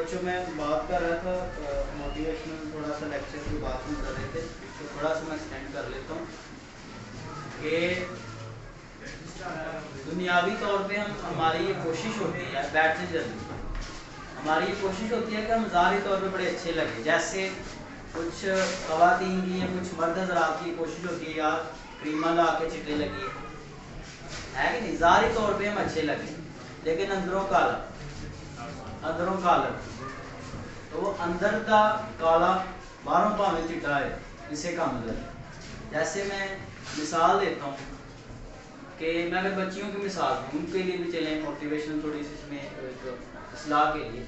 बच्चों मैं बात कर रहा था मोटिवेशनल थोड़ा सा लेक्चर की बात हम कर रहे थे, तो थोड़ा सा मैं एक्सटेंड कर लेता हूँ कि दुनियावी तौर पे हमारी ये कोशिश होती है बैठने जल्दी, हमारी ये कोशिश होती है कि हम ज़ाहिरी तौर पे बड़े अच्छे लगे। जैसे कुछ ख़वातीन की या कुछ मर्द हज़रात की कोशिश होती है यार क्रीमा ला के चिट्टे लगी है कि नहीं, ज़ाहिरी तौर पे हम अच्छे लगे, लेकिन अंदरों काला, अंदरों काला। तो वो अंदर का काला बाहरों भावें चिट्टा है, इसे का मतलब। जैसे मैं मिसाल देता हूँ कि मैं अगर बच्चियों की मिसाल दूँ, उनके लिए भी चलें मोटिवेशन थोड़ी सी इसमें इस्लाह के लिए।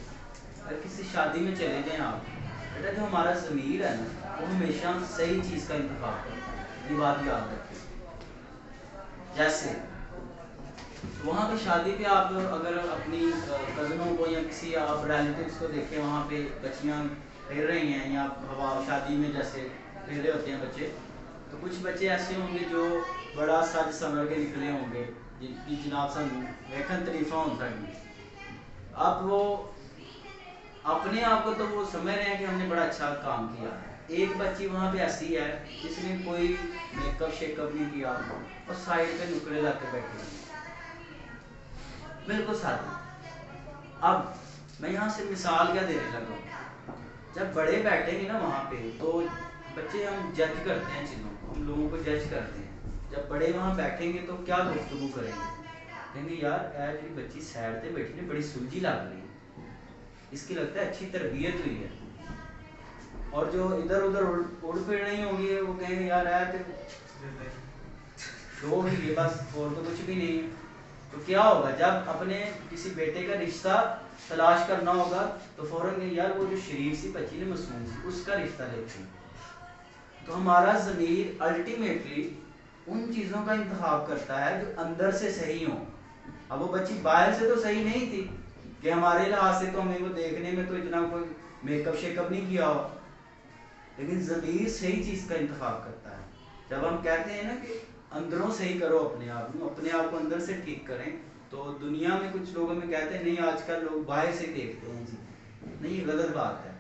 अगर किसी शादी में चले जाएँ आप, बेटा जो हमारा ज़मीर है ना वो हमेशा सही चीज़ का इंतखाब करता है, ये बात याद रखें। जैसे वहाँ पे शादी पे आप अगर अपनी कज़नों को या किसी आप रिलेटिव्स को देखें, वहाँ पे बच्चियाँ खेल रही हैं या हवा शादी में जैसे खेल रहे होते हैं बच्चे, तो कुछ बच्चे ऐसे होंगे जो बड़ा सज संवर के निकले होंगे, जिनकी जनाब सानू वेखन तरीफा होता है। अब वो अपने आप को तो वो समझ रहे हैं कि हमने बड़ा अच्छा काम किया। एक बच्ची वहाँ पे ऐसी है जिसने कोई मेकअप शेकअप नहीं किया और साइड पे नुकड़े ला के बैठी हुई, बिल्कुल सादा। अब मैं यहाँ से मिसाल क्या देने लगा हूँ, जब बड़े बैठेंगे ना वहाँ पे तो बच्चे हम जज करते हैं चीज़ों को, हम लोगों को जज करते हैं। जब बड़े वहाँ बैठेंगे तो क्या गुफ्तगू करेंगे, कहेंगे यार ऐसी बच्ची साइड पे बैठी है, बड़ी सुलझी लग रही है, इसकी लगता है अच्छी तरबियत हुई है। और जो इधर उधर उड़ फिर नहीं होंगी वो कहेंगे यार ऐ शो ही है बस, और तो कुछ भी नहीं है। तो क्या होगा जब अपने किसी बेटे का रिश्ता तलाश करना होगा तो फौरन यार वो जो शरीफ सी बच्ची ने मासूम सी उसका रिश्ता लेते हैं। तो हमारा ज़मीर अल्टीमेटली उन चीज़ों का इंतखाब करता है जो अंदर से सही हो। अब वो बच्ची बाहर से तो सही नहीं थी कि हमारे लिहाज से तो हमें वो देखने में तो इतना कोई मेकअप शेकअप नहीं किया हो, लेकिन ज़मीर सही चीज़ का इंतखाब करता है। जब हम कहते हैं ना कि अंदरों से ही करो अपने आप को अंदर से ठीक करें, तो दुनिया में कुछ लोगों में कहते हैं नहीं आजकल लोग बाहर से देखते हैं जी, नहीं ये गलत बात है।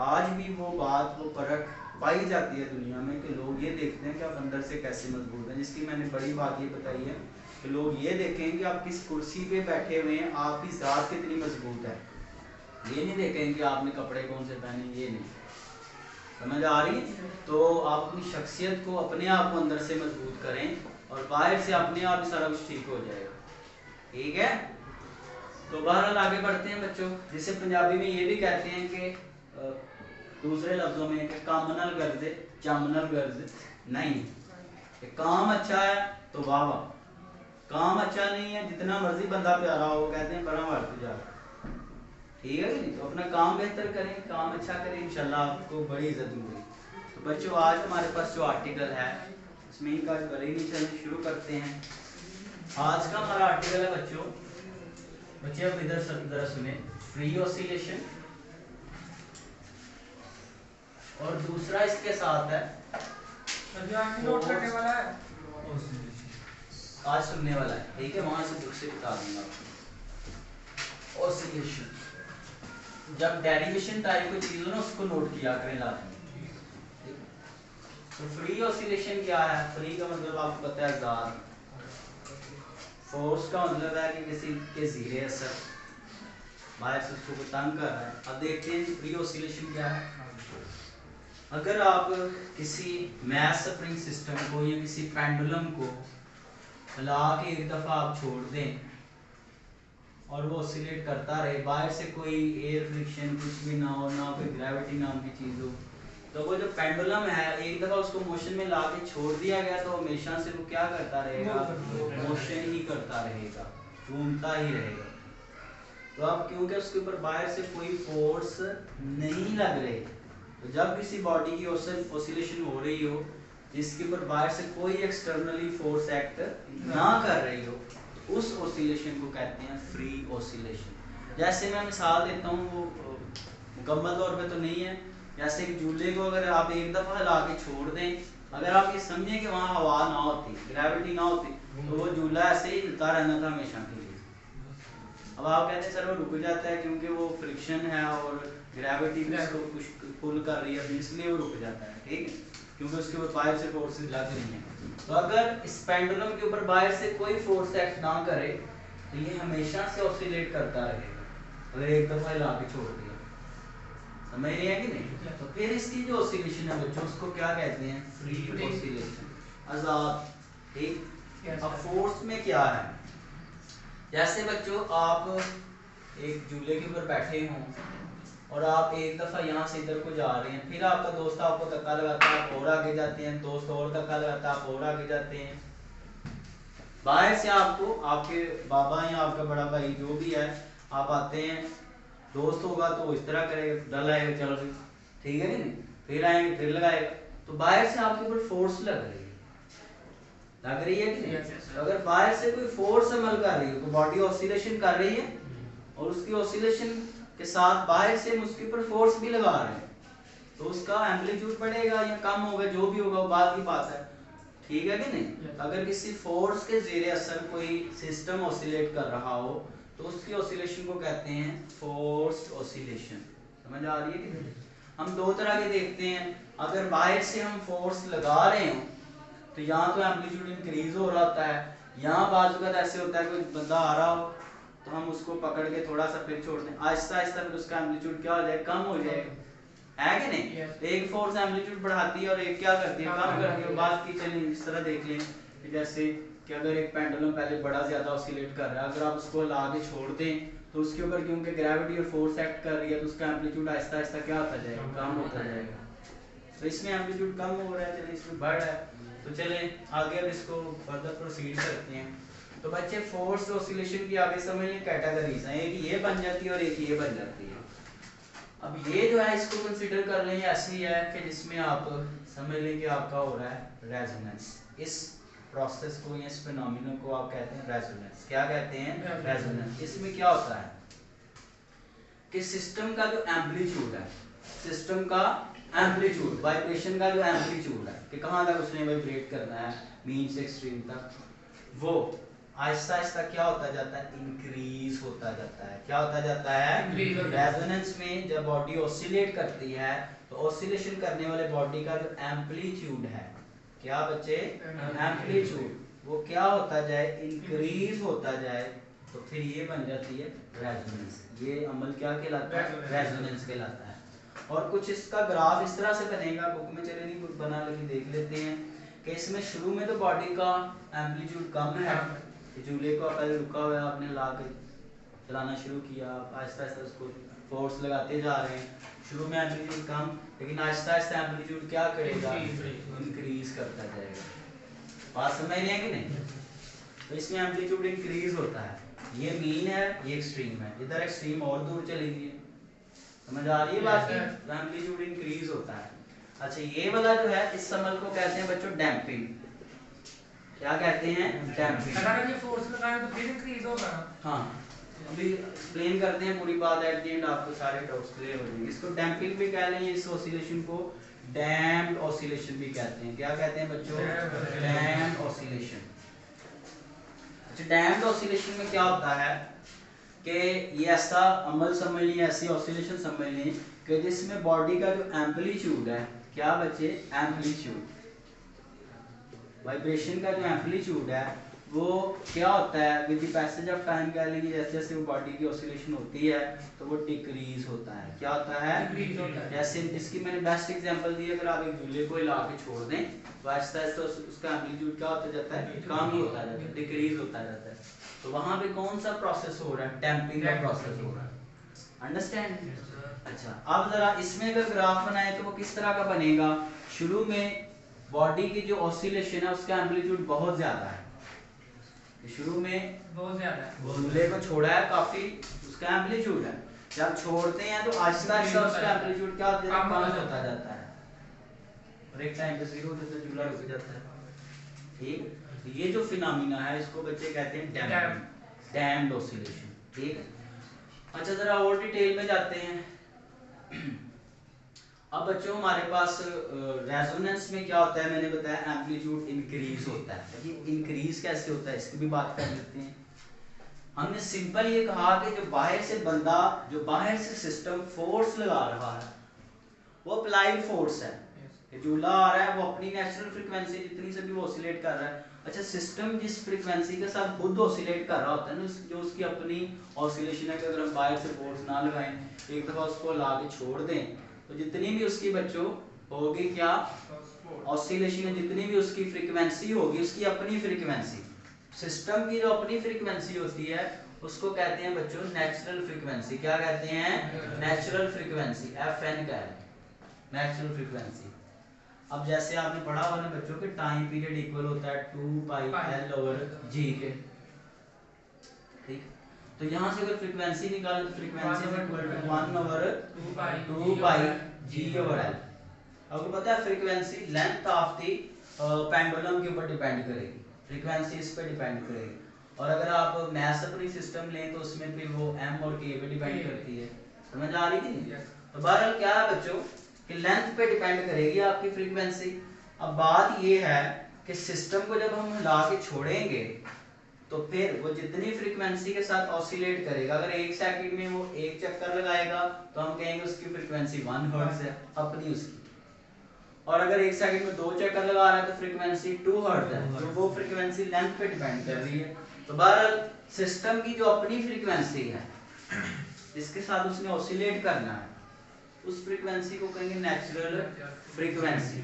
आज भी वो बात वो परख पाई जाती है दुनिया में कि लोग ये देखते हैं कि आप अंदर से कैसे मजबूत हैं। जिसकी मैंने बड़ी बात ये बताई है कि लोग ये देखें कि आप किस कुर्सी पे बैठे हुए हैं, आपकी ज़ात कितनी मजबूत है, ये नहीं देखें कि आपने कपड़े कौन से पहने, ये नहीं। समझ आ रही है? तो आप अपनी शख्सियत को अपने आप को अंदर से मजबूत करें और बाहर से अपने आप ही सारा कुछ ठीक हो जाएगा। ठीक है, तो बहरहाल आगे बढ़ते हैं बच्चों। जिसे पंजाबी में ये भी कहते हैं कि दूसरे लफ्जों में कि कामनल गर्ज चामनल गर्ज नहीं, कि काम अच्छा है तो वाह वाह, काम अच्छा नहीं है जितना मर्जी बंदा प्यारा हो कहते हैं बड़ा मार जा। ठीक है कि नहीं? तो अपना काम बेहतर करें, काम अच्छा करें, इंशाल्लाह आपको बड़ी इज्जत मिलेगी। तो बच्चों आज हमारे पास जो आर्टिकल है उसमें ही का बड़े ही चलने शुरू करते हैं। आज का हमारा आर्टिकल है बच्चे अब इधर जरा सुने, फ्री ऑसिलेशन, और दूसरा इसके साथ है नोट करने वाला है, आज सुनने वाला है। ठीक है, वहां से बुक से बता दूंगा आपको। ऑसिलेशन जब डेरिवेशन टाइप की चीज हो ना उसको नोट किया करें लाजमी। तो फ्री ऑसिलेशन क्या है? फ्री का मतलब आपको पता है आजाद, फोर्स का मतलब है कि किसी के ज़ीरे असर बाहर से उसको तंग कर रहा है। अब देखते हैं फ्री ऑसिलेशन क्या है। अगर आप किसी मैथ स्प्रिंग सिस्टम को या किसी पेंडुलम को हिला के एक दफ़ा आप छोड़ दें और वो ऑसिलेट करता रहे, बाहर से कोई एयर फ्रिक्शन कुछ भी ना हो, ना कोई ग्रेविटी नाम की चीज़ हो, तो वो जो पेंडुलम है एक दफ़ा उसको मोशन में ला के छोड़ दिया गया तो हमेशा से वो क्या करता रहेगा, मोशन ही करता रहेगा, घूमता ही रहेगा। तो अब क्योंकि उसके ऊपर बाहर से कोई फोर्स नहीं लग रही, तो जब किसी बॉडी की ऑसिलेशन हो रही हो जिसके ऊपर बाहर से कोई एक्सटर्नली फोर्स एक्ट ना कर रही हो, उस ऑसिलेशन को कहते हैं फ्री ऑसिलेशन। जैसे मैं मिसाल देता हूँ, वो मुकम्मल तौर पे तो नहीं है, जैसे एक झूले को अगर आप एक दफ़ा हिला के छोड़ दें, अगर आप ये समझें कि वहाँ हवा ना होती, ग्रेविटी ना होती, तो वो झूला ऐसे ही हिलता रहना था हमेशा के लिए। अब आप कहते हैं सर वो रुक जाता है क्योंकि वो फ्रिक्शन है और ग्रेविटी भी उसको कुछ पुल कर रही है, इसलिए वो रुक जाता है, ठीक है, क्योंकि उसके ऊपर बाहर से फोर्सेस लग रही हैं। तो अगर इस पेंडुलम के ऊपर बाहर से कोई फोर्स एक्ट ना करे तो ये हमेशा से ऑसिलेट करता रहेगा, अगर एक दफा हिला के छोड़ दिया। समझ रहे हैं कि नहीं? तो फिर इसकी जो ऑसिलेशन है बच्चों, उसको क्या कहते हैं? फ्री ऑसिलेशन, आजाद, ठीक। अब फोर्स में क्या है, जैसे बच्चों आप एक झूले के ऊपर बैठे हों और आप एक दफा यहाँ से इधर को जा रहे हैं, फिर आपका दोस्त आपको धक्का लगाता है, आप और आगे जाते हैं, दोस्त और धक्का लगाता है, आप और आगे जाते हैं। बाहर से आपको आपके बाबा या आपका बड़ा भाई जो भी है, आप आते हैं, दोस्त होगा तो इस तरह करेगा, डल आएगा, चलो ठीक है कि नहीं, फिर आएंगे फिर लगाएगा, तो बाहर से आपके ऊपर फोर्स लग रही है कि नहीं? तो अगर बाहर से कोई फोर्स अमल कर रही है तो बॉडी ऑसिलेशन कर रही है, और उसकी ऑसिलेशन के साथ बाहर से हम उसके ऊपर फोर्स भी लगा रहे हैं, तो उसका एम्पलीट्यूड बढ़ेगा या कम होगा, जो भी होगा वो बात की बात है, ठीक है कि नहीं? अगर किसी फोर्स के ज़ेरे असर कोई सिस्टम ऑसिलेट कर रहा हो तो उसकी ऑसिलेशन को कहते हैं फोर्स्ड ऑसिलेशन। समझ आ रही है कि नहीं? हम दो तरह के देखते हैं, अगर बाहर से हम फोर्स लगा रहे हो तो यहाँ तो एम्पलीट्यूड इंक्रीज हो रहा होता है, यहाँ बाजू का ऐसे होता है कोई बंदा आ रहा हो तो हम उसको पकड़ के थोड़ा सा फिर छोड़ते हैं, आहिस्ता आहिस्ता फिर उसका एम्पलीट्यूड क्या हो जाए, कम हो जाएगा, है कि नहीं? तो एक फोर्स एम्पलीट्यूड बढ़ाती है और एक क्या करती है, कम करती है। बात की चलिए इस तरह देख लें कि जैसे कि अगर एक पेंडुलम पहले बड़ा ज्यादा ऑसिलेट कर रहा है, अगर आप उसको हिला के छोड़ दें तो उसके ऊपर क्योंकि ग्रेविटी और फोर्स एक्ट कर रही है तो उसका एम्पलीट्यूड आहिस्ता आहिस्ता क्या होता जाएगा, कम होता जाएगा। तो इसमें एम्पलीट्यूड कम हो रहा है, चलिए इसमें बढ़ रहा है, तो चले आगे अब इसको फर्दर प्रोसीड करते हैं। तो बच्चे फोर्स ऑसिलेशन की आगे समझ लें कैटेगरीज हैं, एक ये बन जाती है और एक ये बन जाती है। अब ये जो है इसको कंसीडर कर लें ऐसी है कि जिसमें आप समझ लें कि आपका हो रहा है रेजोनेंस। इस प्रोसेस को या इस फिनोमिना को आप कहते हैं रेजोनेंस। क्या कहते हैं? रेजोनेंस। इसमें क्या होता है कि सिस्टम का जो एम्पलीट्यूड है, सिस्टम का एम्पलीट्यूड, वाइब्रेशन का जो एम्पलीट्यूड है कि कहाँ तक उसने वाइब्रेट करना है मीन से एक्सट्रीम तक, वो आहिस्ता आहिस्ता क्या होता जाता है, इंक्रीज होता जाता है। क्या होता जाता है? रेजोनेंस में जब बॉडी ऑसिलेट करती है तो ऑसिलेशन करने वाले बॉडी का जो एम्पलीट्यूड है, क्या बच्चे? एम्पलीट्यूड, वो क्या होता जाए, इंक्रीज होता जाए, तो फिर ये बन जाती है रेजोनेंस। ये अमल क्या कहलाता है? रेजोनेंस कहलाता है। और कुछ इसका ग्राफ इस तरह से बनेगा, बुक में चले नहीं बना, लेकिन देख लेते हैं कि इसमें शुरू में तो बॉडी का एम्पलीट्यूड कम है, झूले को पहले रुका हुआ है, आपने ला के चलाना शुरू किया, आहिस्ता आहिस्ता उसको फोर्स लगाते जा रहे हैं, शुरू में एम्पलीट्यूड कम, लेकिन आहिस्ता आहिस्ता एम्पलीट्यूड क्या करेगा, इंक्रीज करता जाएगा। बात समझ रहे हैं कि नहीं? तो इसमें एम्पलीट्यूड इंक्रीज होता है, ये मीन है, ये एक्सट्रीम है, इधर एक्सट्रीम और दूर चली गई, समझ आ रही है बात की? तो एम्पलीट्यूड इंक्रीज होता है। अच्छा, ये वाला जो है इस अमल को कहते हैं बच्चों डैम्पिंग। क्या कहते हैं? डैम्पिंग। अगर ये फोर्स लगाएं तो फिर इंक्रीज होगा। हाँ, अभी एक्सप्लेन करते हैं पूरी बात, एट द एंड आपको सारे डाउट्स क्लियर हो जाएंगे। इसको डैम्पिंग भी कह लें, इस ऑसिलेशन को डैम्प्ड ऑसिलेशन भी कहते हैं। क्या कहते हैं बच्चों? Damped oscillation. अच्छा, डैम्प्ड ऑसिलेशन में क्या होता है कि ये ऐसा अमल समझ लीजिए, ऐसी ऑसिलेशन समझ लीजिए कि जिसमें बॉडी का जो एम्पलीट्यूड है, क्या बच्चे? एम्पलीट्यूड, वाइब्रेशन का जो एम्पलीट्यूड है वो क्या होता है, with the passage of time कह लीजिए, जैसे जैसे वो बॉडी की ऑसिलेशन होती है तो वो डिक्रीज होता है। क्या होता है? डिक्रीज होता है। जैसे इसकी मैंने बेस्ट एग्जांपल दी, अगर आप एक झूले को हिला के छोड़ दें तो आहिस्ता आहिस्ता उसका एम्पलीट्यूड क्या होता जाता है, कम होता जाता है, डिक्रीज होता जाता है। तो वहां पे कौन सा प्रोसेस हो रहा है? डैम्पिंग का प्रोसेस हो रहा है। अंडरस्टैंड? अच्छा, अब जरा इसमें अगर ग्राफ बनाए तो वो किस तरह का बनेगा? शुरू में बॉडी की जो ऑसिलेशन है उसका एम्पलीट्यूड बहुत ज्यादा है, शुरू में बहुत ज्यादा है, झूले को छोड़ा है काफी, उसका एम्पलीट्यूड है, जब छोड़ते हैं तो आहिस्ता आहिस्ता उसका एम्पलीट्यूड क्या होता है, कम होता जाता है, और एक टाइम पे जीरो हो जाता है, झूला रुक जाता है। ठीक, तो ये जो फिनोमिना है इसको बच्चे कहते हैं डैम्पिंग, डैम्प्ड ऑसिलेशन। ठीक है, अच्छा जरा और डिटेल में जाते हैं। अब बच्चों हमारे पास रेजोनेंस में क्या होता है, मैंने बताया एम्पलीट्यूड इंक्रीज होता है। ये इंक्रीज कैसे होता है इसकी भी बात कर लेते हैं। हमने सिंपल ये कहा कि जो बाहर से बंदा, जो बाहर से सिस्टम फोर्स लगा रहा है वो अप्लाइड फोर्स है। ये झूला आ रहा है वो अपनी नेचुरल फ्रीक्वेंसी जितनी से भी वो ऑसिलेट कर रहा है। अच्छा, सिस्टम जिस फ्रीक्वेंसी के साथ खुद ऑसिलेट कर रहा होता है ना, जो उसकी अपनी ऑसिलेशन है कि अगर हम बाहर से फोर्स ना लगाएं, एक दफा उसको ला के छोड़ दें तो जितनी भी उसकी बच्चों होगी क्या ऑसिलेशन है, जितनी भी उसकी फ्रीक्वेंसी होगी उसकी अपनी फ्रीक्वेंसी, सिस्टम की जो अपनी फ्रीक्वेंसी होती है उसको कहते हैं बच्चों नेचुरल फ्रीक्वेंसी। क्या कहते हैं? नेचुरल फ्रीक्वेंसी, FN का है नेचुरल फ्रीक्वेंसी। अब जैसे आपने पढ़ा हुआ ना बच्चों के टाइम पीरियड इक्वल होता है 2πL/g के, ठीक। तो यहाँ से अगर फ्रीक्वेंसी निकालें तो frequency is equal to 1/2πg/L। आपको पता है frequency length of the pendulum के ऊपर डिपेंड करेगी, फ्रीक्वेंसी इस पे डिपेंड करेगी। और अगर आप मैथ अपनी सिस्टम लें तो उसमें फिर वो m और k पे डिपेंड करती है। समझ आ रही थी? तो बहरहाल क्या है बच्चों कि लेंथ पे डिपेंड करेगी आपकी फ्रीक्वेंसी। अब बात ये है कि सिस्टम को जब हम हिला के छोड़ेंगे तो फिर वो जितनी फ्रीक्वेंसी के साथ ऑसिलेट करेगा, अगर 1 सेकंड में वो 1 चक्कर लगाएगा तो हम कहेंगे उसकी फ्रीक्वेंसी 1 हर्ट्ज है अपनी उसकी। और अगर 1 सेकंड में 2 चक्कर लगा रहा है तो फ्रीक्वेंसी 2 हर्ट्ज है। तो वो फ्रीक्वेंसी लेंथ पे डिपेंड कर रही है। तो बहरहाल सिस्टम की जो अपनी फ्रीक्वेंसी है जिसके साथ उसने ऑसिलेट करना है उस फ्रीक्वेंसी को कहेंगे नेचुरल फ्रीक्वेंसी।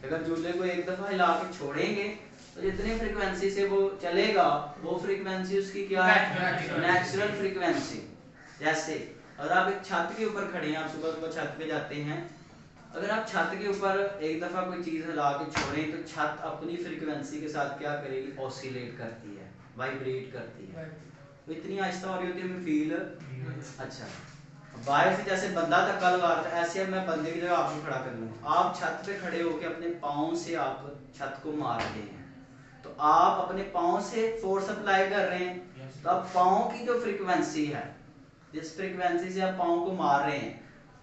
अगर झूले को एक दफा हिला के छोड़ेंगे तो जितनी फ्रीक्वेंसी से वो चलेगा वो फ्रीक्वेंसी उसकी क्या है? Natural frequency. जैसे अगर आप एक छत के ऊपर खड़े हैं, आप सुबह सुबह छत पे जाते हैं, अगर आप छत के ऊपर एक दफा कोई चीज हिला के छोड़ें तो छत अपनी फ्रीक्वेंसी के साथ क्या करेगी? ऑसिलेट करती है, वाइब्रेट करती है। तो इतनी आहिस्ता हो रही होती है हमें फील। अच्छा, बाहर से जैसे बंदा धक्का लगा रहा था ऐसे अब मैं बंदे की जगह आपको खड़ा कर लूंगा। आप छत पे खड़े होकर अपने पाँव से आप छत को मार रहे हैं, तो आप अपने पाँव से फोर्स अप्लाई कर रहे हैं। तो अब पाँव की जो फ्रीक्वेंसी है, जिस फ्रीक्वेंसी से आप पाँव को मार रहे हैं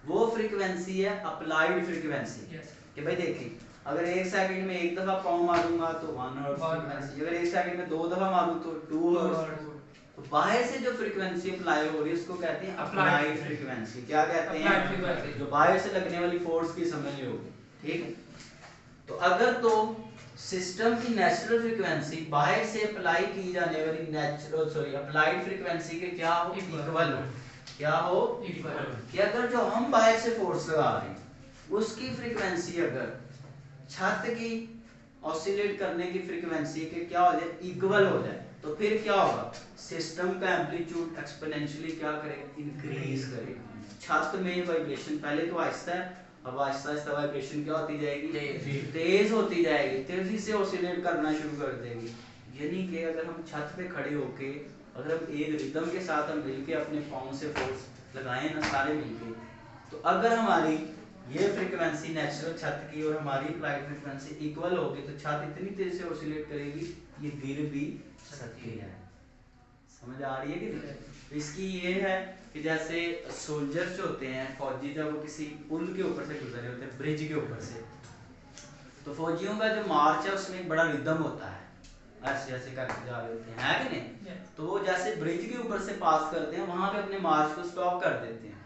वो फ्रीक्वेंसी है अप्लाइड फ्रीक्वेंसी। कि भाई देखिए अगर 1 सेकंड में 1 दफा पाँव मारूंगा तो 1 हर्ट्ज फ्रीक्वेंसी, अगर 1 सेकंड में 2 दफा मारूं तो 2 हर्ट्ज। तो बाहर से जो फ्रीक्वेंसी अप्लाई हो रही है उसको कहते हैं अप्लाइड फ्रीक्वेंसी। क्या कहते हैं? जो बाहर से लगने वाली फोर्स की समझ में होगी, ठीक है। तो अगर तो सिस्टम की नेचुरल फ्रीक्वेंसी बाहर से अप्लाई की जाने वाली अप्लाइड फ्रीक्वेंसी के क्या हो? इक्वल हो। क्या हो? इक्वल। कि अगर जो हम बाहर से फोर्स लगा रहे हैं उसकी फ्रीक्वेंसी अगर छत की ऑसिलेट करने की फ्रीक्वेंसी के क्या हो जाए? इक्वल हो जाए, तो फिर क्या होगा? सिस्टम का एम्पलीट्यूड एक्सपोनेंशियली क्या करेगा? इंक्रीज करेगा। छत में वाइब्रेशन पहले तो आहिस्ता है, अब आहिस्ता आहिस्ता वाइब्रेशन क्या होती जाएगी? तेज होती जाएगी, तेजी से ऑसिलेट करना शुरू कर देगी। यानी कि अगर हम छत पे खड़े होके अगर हम एक रिदम के साथ हम मिलके अपने पाँव से फोर्स लगाएं ना सारे मिलके, तो अगर हमारी ये फ्रीक्वेंसी नेचुरल छत की और हमारी अप्लाइड फ्रीक्वेंसी इक्वल होगी तो छत इतनी तेज से ऑसिलेट करेगी ये गिर भी सकती है। समझ आ रही है कि नहीं? तो इसकी ये है कि जैसे सोल्जर्स होते हैं फौजी, जब वो किसी पुल के ऊपर से गुजरे होते हैं, ब्रिज के ऊपर से, तो फौजियों का जो मार्च है उसमें एक बड़ा रिदम होता है, ऐसे ऐसे करके जा रहे होते हैं, है कि नहीं? तो वो जैसे ब्रिज के ऊपर से पास करते हैं वहां पे अपने मार्च को स्टॉप कर देते हैं,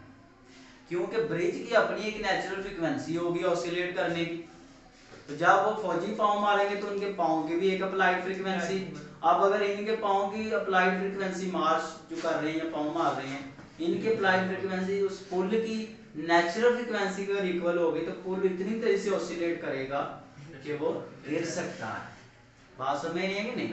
क्योंकि ब्रिज की अपनी एक नेचुरल फ्रीक्वेंसी होगी ऑसिलेट करने की। तो जब वो फौजी पाँव मारेंगे तो उनके पाँव की भी एक अप्लाइड फ्रीक्वेंसी। अब अगर इनके पाँव की अप्लाइड फ्रीक्वेंसी मार्च जो कर रहे हैं या पाँव मार रहे हैं, इनकी अप्लाइड फ्रीक्वेंसी उस पुल की नेचुरल फ्रीक्वेंसी के अगर इक्वल हो गई तो पुल इतनी तेजी से ऑसिलेट करेगा कि वो गिर सकता है। बात समझ नहीं है कि नहीं?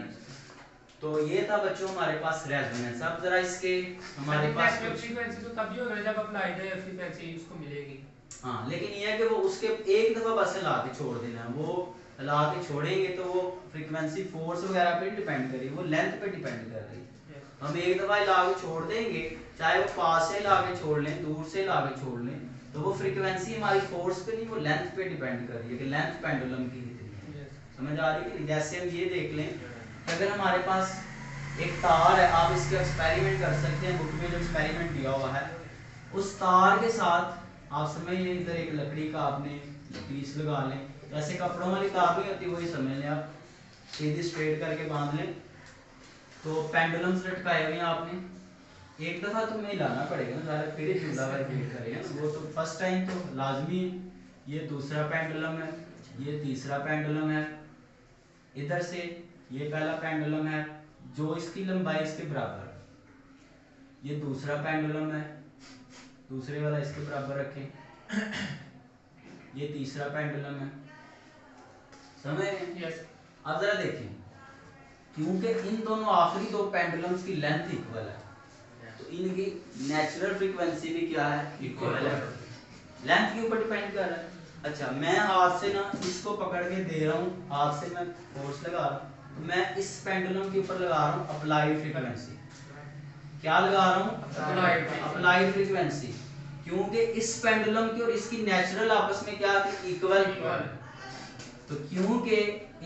तो ये था बच्चों हमारे पास रेजोनेंस। अब जरा इसके हमारे पास फ्रीक्वेंसी तो तब ही होगा जब अप्लाइड फ्रीक्वेंसी उसको मिलेगी। हाँ, लेकिन ये है कि वो उसके एक दफा बस हिला के छोड़ देना है, वो हिला के छोड़ेंगे तो वो फ्रीक्वेंसी फोर्स वगैरह पे डिपेंड करेगी, वो लेंथ पे डिपेंड कर रही है। हम एक दफा हिला के छोड़ देंगे, चाहे वो पास से हिला के छोड़ लें दूर से हिला के छोड़ लें, तो वो फ्रीक्वेंसी हमारी फोर्स पे नहीं, वो लेंथ पे डिपेंड कर रही है कि लेंथ पेंडुलम की कितनी है। समझ आ रही है? जैसे हम ये देख लें, अगर हमारे पास एक तार है, आप इसके एक्सपेरिमेंट कर सकते हैं, बुक में जो एक्सपेरिमेंट दिया हुआ है उस तार के साथ आप समझ लें, इधर एक लकड़ी का आपने पीस लगा लें, जैसे कपड़ों वाली तार नहीं होती वही समझ लें, आप सीधी स्ट्रेट करके बांध लें। तो पेंडुलम्स लटकाए हुए हैं आपने, एक दफा तो हमें हिलाना पड़ेगा ना, सारा फिर ही झूला वाइब्रेट करेगा ना, वो तो फर्स्ट टाइम तो लाजमी। ये दूसरा पेंडुलम है, ये तीसरा पेंडुलम है, इधर से ये पहला पेंडुलम है जो इसकी लंबाई इसके बराबर है, ये दूसरा पेंडुलम है, दूसरे वाला इसके बराबर रखें, ये तीसरा पेंडुलम है, समझ रहे हैं? अब जरा देखें, क्योंकि इन दोनों आखिरी दो पेंडुलम्स की लेंथ इक्वल है, तो इनकी नेचुरल फ्रीक्वेंसी भी क्या है, इक्वल है, लेंथ के ऊपर डिपेंड कर रहा है। अच्छा, मैं हाथ से ना इसको पकड़ के दे रहा हूँ, हाथ से मैं फोर्स लगा रहा हूँ, तो मैं इस पेंडुलम के ऊपर लगा रहा हूँ अप्लाइड फ्रीक्वेंसी। क्या लगा रहा हूँ? अप्लाइड फ्रीक्वेंसी, क्योंकि इस पेंडुलम की और इसकी नेचुरल आपस में क्या थी, इक्वल। तो क्योंकि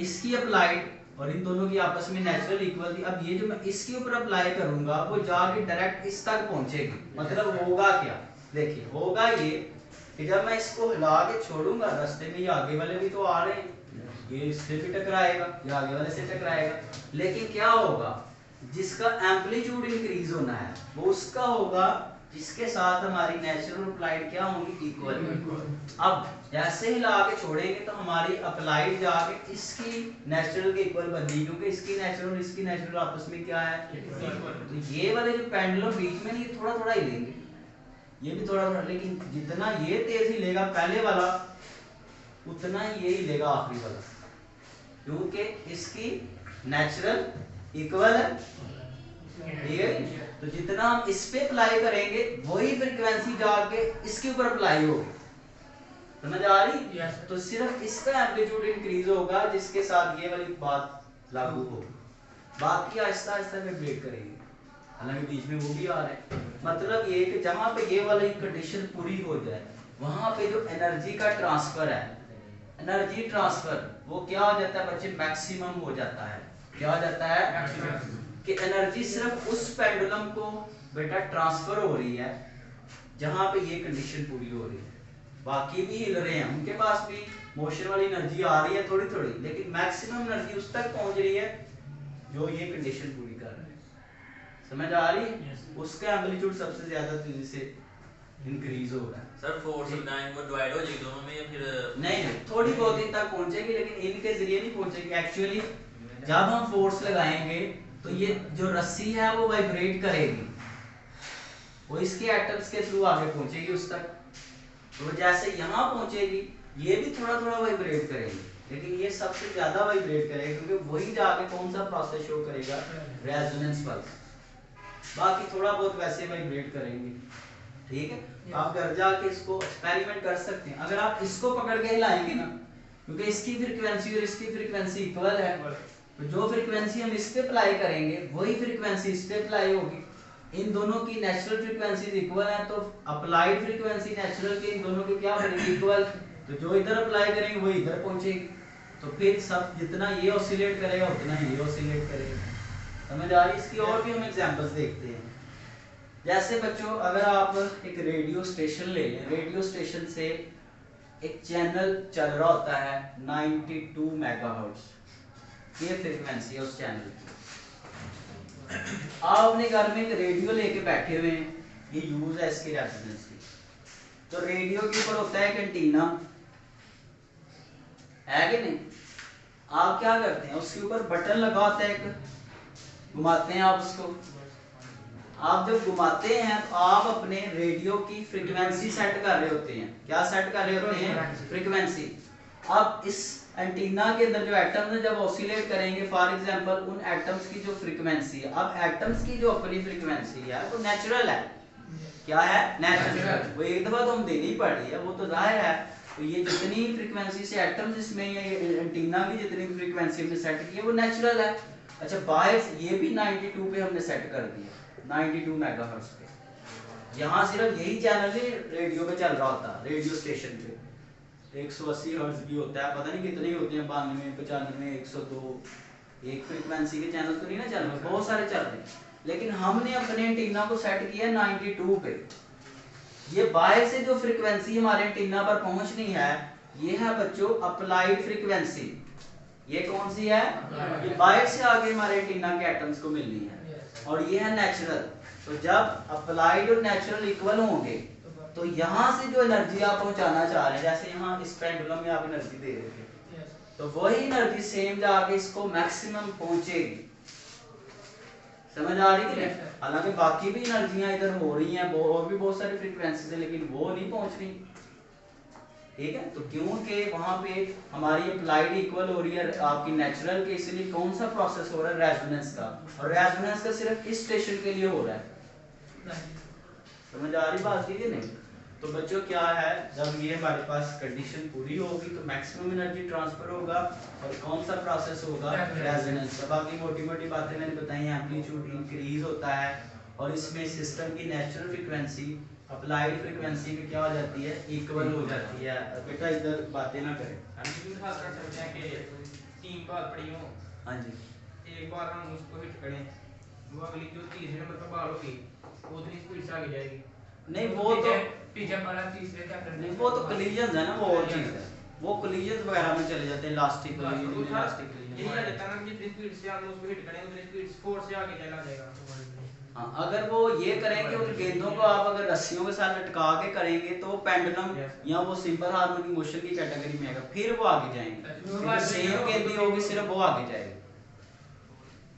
इसकी अप्लाइड और इन दोनों की आपस में नेचुरल इक्वल थी, अब ये जो मैं इसके ऊपर अप्लाई करूंगा वो जाके डायरेक्ट इस तक पहुंचेगी। मतलब होगा क्या, देखिए होगा ये कि जब मैं इसको हिला के छोड़ूंगा, रास्ते में ये आगे वाले भी तो आ रहे हैं, ये इससे भी टकराएगा, ये आगे वाले से टकराएगा, लेकिन क्या होगा, जिसका एम्पलीट्यूड इंक्रीज होना है वो उसका होगा जिसके साथ हमारी नेचुरल अप्लाइड क्या होंगी, इक्वल। अब ऐसे हिला के छोड़ेंगे तो हमारी अप्लाइड जाके इसकी नेचुरल के इक्वल बनेगी, क्योंकि इसकी नेचुरल और इसकी नेचुरल आपस में क्या है, तो ये वाले जो पेंडुलम बीच में ये थोड़ा थोड़ा हिलेंगे, ये भी थोड़ा थोड़ा, लेकिन जितना ये तेज हिलेगा पहले वाला उतना ही ये हिलेगा आखिरी वाला, क्योंकि इसकी नेचुरल इक्वल है, ठीक है। तो जितना हम इस पे अप्लाई करेंगे वही फ्रीक्वेंसी जाके इसके ऊपर अप्लाई होगी, समझ आ रही? तो सिर्फ इसका एम्पलीट्यूड इंक्रीज होगा जिसके साथ ये वाली बात लागू होगी, बाकी आहिस्ता आहिस्ता में ब्रेक करेंगे, हालांकि बीच में वो भी आ रहे हैं। मतलब ये कि जहां पे ये वाली कंडीशन पूरी हो जाए वहां पे जो एनर्जी का ट्रांसफर है, एनर्जी ट्रांसफर वो क्या हो जाता है बच्चे, मैक्सिमम हो जाता है। क्या हो जाता है कि एनर्जी सिर्फ उस पेंडुलम को बेटा ट्रांसफर हो रही है जहां पे ये कंडीशन पूरी हो रही है, बाकी भी हिल रहे हैं, उनके पास भी मोशन वाली एनर्जी आ रही है थोड़ी थोड़ी, लेकिन मैक्सिमम एनर्जी उस तक पहुंच रही है जो ये कंडीशन पूरी कर रहे हैं, समझ आ रही है? उसका एम्पलीट्यूड सबसे ज्यादा तेजी से इंक्रीज हो रहा है। सर फोर्स लगाएंगे वो डिवाइड हो जाएगी दोनों में या फिर नहीं, थोड़ी बहुत इन तक पहुंचेगी, लेकिन इनके जरिए नहीं पहुंचेगी। एक्चुअली जब हम फोर्स लगाएंगे तो ये जो रस्सी है वो वाइब्रेट करेगी, वो इसके एटम्स के थ्रू आगे पहुंचेगी उस तक, तो जैसे यहाँ पहुंचेगी ये भी थोड़ा थोड़ा वाइब्रेट करेगी, लेकिन ये सबसे ज्यादा वाइब्रेट करेगा क्योंकि वही जाके कौन सा प्रोसेस शो करेगा, रेजोनेंस पल्स। बाकी थोड़ा बहुत वैसे वाइब्रेट करेंगे, ठीक है। आप घर जाके इसको एक्सपेरिमेंट कर सकते हैं। अगर आप इसको पकड़ के हिलाएंगे ना, क्योंकि इसकी फ्रीक्वेंसी और इसकी फ्रीक्वेंसी इक्वल है, तो जो फ्रीक्वेंसी हम इस पे अप्लाई करेंगे वही फ्रीक्वेंसी इस पे अप्लाई होगी। इन दोनों की नेचुरल फ्रीक्वेंसीज इक्वल है, तो अप्लाइड फ्रीक्वेंसी नेचुरल के इन दोनों की क्या बनेगी, इक्वल। तो जो इधर अप्लाई करेंगे वो इधर पहुंचेगी, तो फिर सब जितना ये ऑसिलेट करेगा उतना ही ये ऑसिलेट करेगा, समझ आ रही? इसकी और भी हम एग्जांपल्स देखते हैं। जैसे बच्चों अगर आप एक रेडियो स्टेशन ले लें, रेडियो स्टेशन से एक चैनल चल रहा होता है 92 मेगाहर्ट्ज, ये फ्रीक्वेंसी है उस चैनल की। आप अपने घर में एक रेडियो लेके बैठे हुए हैं, ये यूज है इसकी रेजोनेंस की। तो रेडियो के ऊपर होता है एक एंटीना, है कि नहीं? आप क्या करते हैं, उसके ऊपर बटन लगा होता है एक, घुमाते हैं आप उसको। आप जब घुमाते हैं तो आप अपने रेडियो की फ्रीक्वेंसी सेट कर रहे होते हैं। क्या सेट कर रहे होते हैं? फ्रीक्वेंसी। अब इस एंटीना के अंदर जो एटम्स हैं जब ऑसिलेट करेंगे, फॉर एग्जांपल उन एटम्स की जो फ्रीक्वेंसी है, अब एटम्स की जो अपनी फ्रीक्वेंसी है वो नेचुरल है। क्या है? नेचुरल। वो एक दफा तो हम देनी ही पड़ रही है, वो तो जाहिर है। तो ये जितनी फ्रीक्वेंसी से एटम्स इसमें ये एंटीना की जितनी फ्रीक्वेंसी हमने सेट की है वो नेचुरल है। अच्छा, बाहर ये भी 92 पे हमने सेट कर दिया, 92 मेगाहर्ट्ज पे। यहाँ सिर्फ यही चैनल ही रेडियो पे चल रहा होता, रेडियो स्टेशन पे 180 हर्ट्ज भी होता है, पता नहीं कितने ही होते हैं, 92, 95, 102। एक फ्रीक्वेंसी के चैनल तो नहीं ना चल रहे, बहुत सारे चल रहे हैं, लेकिन हमने अपने एंटीना को सेट किया 92 पे। ये बाहर से जो फ्रीक्वेंसी हमारे एंटीना पर पहुंचनी है, ये है बच्चों अप्लाइड फ्रीक्वेंसी। ये कौन सी है? ये बाहर से आगे हमारे रेटिना के एटम्स को मिलनी है, और ये है नेचुरल। तो जब अप्लाइड और नेचुरल इक्वल होंगे तो यहाँ से जो एनर्जी आप पहुंचाना चाह रहे हैं, जैसे यहाँ इस पेंडुलम में आप एनर्जी दे रहे थे, तो वही एनर्जी सेम जाके इसको मैक्सिमम पहुंचेगी। समझ आ रही है? हालांकि बाकी भी एनर्जियां इधर हो रही हैं, और भी बहुत सारी फ्रीक्वेंसीज है, लेकिन वो नहीं पहुंच रही। ठीक है, तो क्योंकि वहां पे हमारी अप्लाइड इक्वल हो रही है आपकी नेचुरल के, इसलिए कौन सा प्रोसेस हो रहा है? रेजोनेंस का। और रेजोनेंस का सिर्फ इस स्टेशन के लिए हो रहा है। समझ आ रही बात की नहीं? तो बच्चों क्या है, जब ये हमारे पास कंडीशन पूरी होगी तो मैक्सिमम एनर्जी ट्रांसफर होगा, और कौन सा प्रोसेस होगा? रेजोनेंस का। बाकी मोटी मोटी बातें मैंने बताई, एम्पलीट्यूड इंक्रीज होता है, और इसमें सिस्टम की नेचुरल फ्रीक्वेंसी अप्लाइड फ्रीक्वेंसी में क्या हो जाती है? इक्वल हो जाती है। बेटा इधर बातें ना करें। एम्पलीट्यूड खास कर सकते हैं कि 3 बार पड़ी हो, हाँ जी, एक बार हम उसको हिट करें, वो अगली जो तीसरे नंबर पर बार होगी वो उतनी स्पीड से आगे जाएगी। नहीं वो तो पीछे वाला तीसरे क्या करना नहीं, वो तो कोलिजन है ना, वो और चीज है, वो कोलिजन वगैरह में चले जाते हैं, इलास्टिक कोलिजन, इलास्टिक यही कोलिजन। रहता है ना, जितनी स्पीड से हम उसको हिट करें उतनी स्पीड फोर्स से आगे चला जाएगा। हाँ, अगर वो ये करें कि उन गेंदों को आप अगर रस्सियों के साथ लटका के करेंगे तो पेंडुलम या वो सिंपल हार्मोनिक मोशन की कैटेगरी में आएगा, फिर वो आगे जाएंगे। सेम गेंदी होगी, सिर्फ वो आगे जाएगी।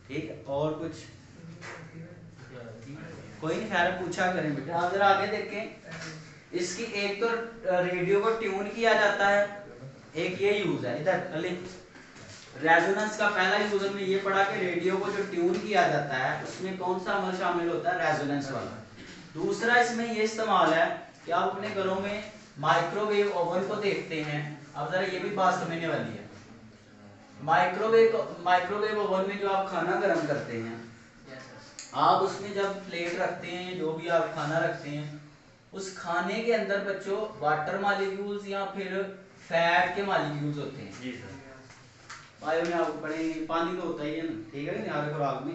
ठीक है, और कुछ कोई नहीं, खैर पूछा करें बेटा। आप जरा आगे देखें, इसकी एक तो रेडियो को ट्यून किया जाता है, एक ये यूज है इधर। रेजोनेंस का पहला यूज हमने ये पढ़ा कि रेडियो को जो ट्यून किया जाता है उसमें कौन सा अमल शामिल होता है? रेजोनेंस वाला। दूसरा इसमें ये इस्तेमाल है कि आप अपने घरों में माइक्रोवेव ओवन को देखते हैं। अब जरा ये भी बात समझने वाली है। माइक्रोवेव ओवन में जो आप खाना गर्म करते हैं, आप उसमें जब प्लेट रखते हैं, जो भी आप खाना रखते हैं, उस खाने के अंदर बच्चों वाटर मॉलिक्यूल्स या फिर फैट के मॉलिक्यूल्स होते हैं। जी सर। बायो में आप पढ़ेंगे, पानी तो होता ही है ना, ठीक है ना, आगे खुराक में।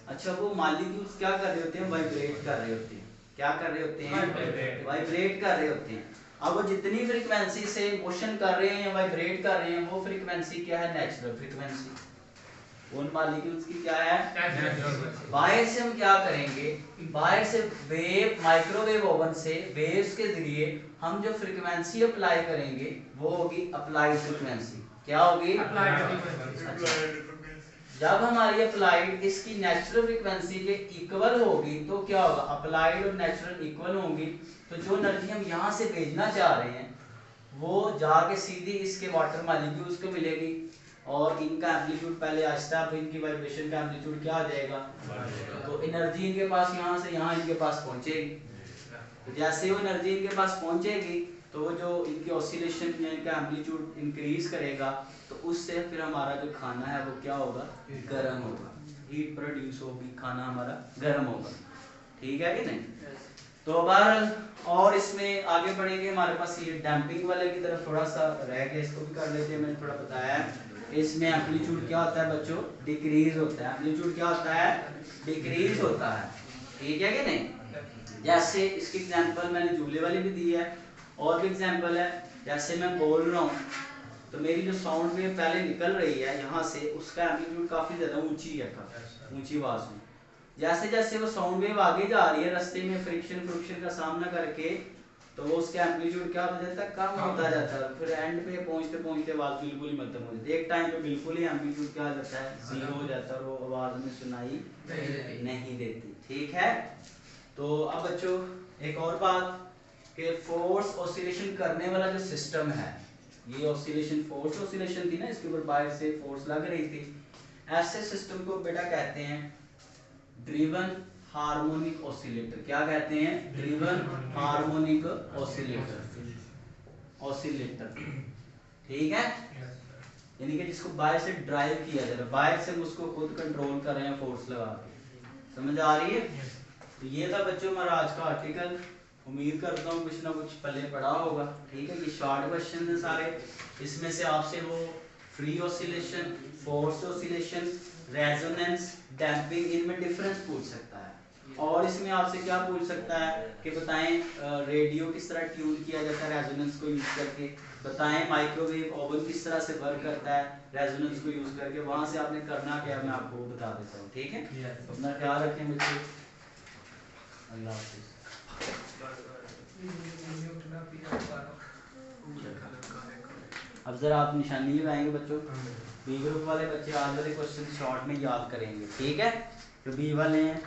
अच्छा, वो मॉलिक्यूल्स क्या कर रहे होते हैं? वाइब्रेट कर रहे होते हैं। क्या कर रहे होते हैं? वाइब्रेट कर रहे होते हैं। अब वो जितनी फ्रीक्वेंसी से मोशन कर रहे हैं या वाइब्रेट कर रहे हैं, वो फ्रीक्वेंसी क्या है? Natural frequency. उन मॉलिक्यूल्स की क्या है? बाहर से हम क्या करेंगे? बाहर से वेव, माइक्रोवेव ओवन से वेव्स के जरिए हम जो फ्रीक्वेंसी अप्लाई करेंगे वो होगी अप्लाइड फ्रीक्वेंसी। क्या होगी? जब हमारी अप्लाइड इसकी नेचुरल फ्रीक्वेंसी के इक्वल होगी तो क्या होगा? अप्लाइड और नेचुरल इक्वल होंगी, तो जो एनर्जी हम यहाँ से भेजना चाह रहे हैं वो जाके सीधी इसके वाटर मॉलिक्यूल्स को मिलेगी, और इनका एम्पलीट्यूड पहले आहिस्ता, अब इनकी वाइब्रेशन का एम्पलीट्यूड क्या आ जाएगा? तो एनर्जी इनके पास यहाँ से यहाँ इनके पास पहुंचेगी। तो जैसे वो एनर्जी इनके पास पहुंचेगी तो वो जो इनकी ऑसिलेशन या इनका एम्पलीट्यूड इंक्रीज करेगा, तो उससे फिर हमारा जो खाना है वो क्या होगा? गर्म होगा, हीट प्रोड्यूस होगी, खाना हमारा गर्म होगा। ठीक है कि नहीं? तो बहरहाल, और इसमें आगे बढ़ेंगे, हमारे पास ये डैम्पिंग वाले की तरफ थोड़ा सा रह गया, इसको भी कर लेते हैं। मैंने थोड़ा बताया है, इसमें एम्पलीट्यूड क्या होता है बच्चों? डिक्रीज होता है। एम्पलीट्यूड क्या होता है? डिक्रीज होता है। ठीक है कि नहीं? जैसे इसकी एग्जांपल मैंने झूले वाली भी दी है, और भी एग्जांपल है। जैसे मैं बोल रहा हूँ तो मेरी जो साउंड वेव पहले निकल रही है यहाँ से, उसका एम्पलीट्यूड काफी ज्यादा ऊंची है, ऊंची आवाज में। जैसे जैसे वो साउंड वेव आगे जा रही है, रास्ते में फ्रिक्शन का सामना करके, तो वो उसका एम्पलीट्यूड क्या हो जाता है? कम होता जाता है। फिर एंड पे पहुंचते पहुंचते आवाज बिल्कुल ही खत्म हो जाती है। एक टाइम पे बिल्कुल ही एम्पलीट्यूड क्या हो जाता है? जीरो हो जाता है, और वो आवाज में सुनाई नहीं देती। ठीक है, तो अब बच्चों एक और बात कि फोर्स ऑसिलेशन करने वाला जो सिस्टम है, ये ऑसिलेशन फोर्स ऑसिलेशन थी ना, इसके ऊपर बाहर से फोर्स लग रही थी, ऐसे सिस्टम को बेटा कहते हैं ड्रिवन हार्मोनिक ऑसिलेटर। क्या कहते हैं? Driven harmonic oscillator. ठीक है, यानी कि जिसको बाहर से ड्राइव किया जा रहा है, बाहर से हम उसको खुद कंट्रोल कर रहे हैं फोर्स लगा के। समझ आ रही है? तो ये था बच्चों हमारा आज का आर्टिकल। उम्मीद करता हूँ कुछ ना कुछ पहले पढ़ा होगा। ठीक है, ये शॉर्ट क्वेश्चन है सारे। इसमें से आपसे वो free oscillation, force oscillation, resonance, damping, इनमें डिफरेंस पूछ सकता है। और इसमें आपसे क्या पूछ सकता है कि बताएं रेडियो किस तरह ट्यून किया जाता है रेजोनेंस को यूज करके, बताएं माइक्रोवेव ओवन किस तरह से वर्क करता है रेजोनेंस को यूज करके। वहां से आपने करना क्या है मैं आपको बता देता हूँ, ठीक है। अपना ख्याल रखें बच्चे, अल्लाह हाफिज़। अब जरा आप निशानी लगाएंगे बच्चों, बी ग्रुप वाले बच्चे आज वाले क्वेश्चन शॉर्ट में याद करेंगे, ठीक है। जो बी वाले हैं